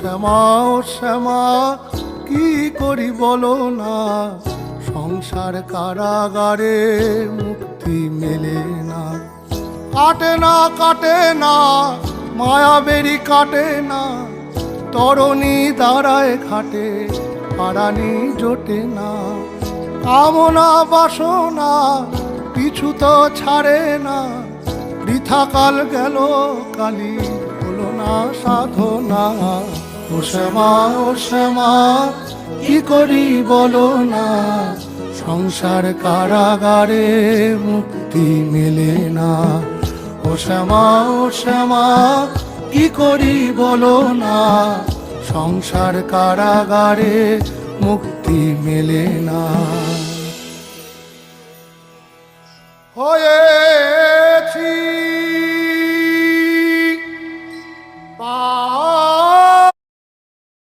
শ্যামা ও শ্যামা কি করি বলো না, সংসার কারাগারে মুক্তি মেলে না। কাটে না কাটে না মায়াবেরি কাটে না, তরণী দাঁড়ায় ঘাটে পারানি জোটে না। কামনা বাসনা পিছু তো ছাড়ে না, বৃথা কাল গেল কালি হলো না সাধনা। ও শ্যামা ও শ্যামা কি করি বলো না, সংসার কারাগারে মুক্তি মেলে না। ও শ্যামা ও শ্যামা কি করি বলো না, সংসার কারাগারে মুক্তি মেলে না। হয়েছি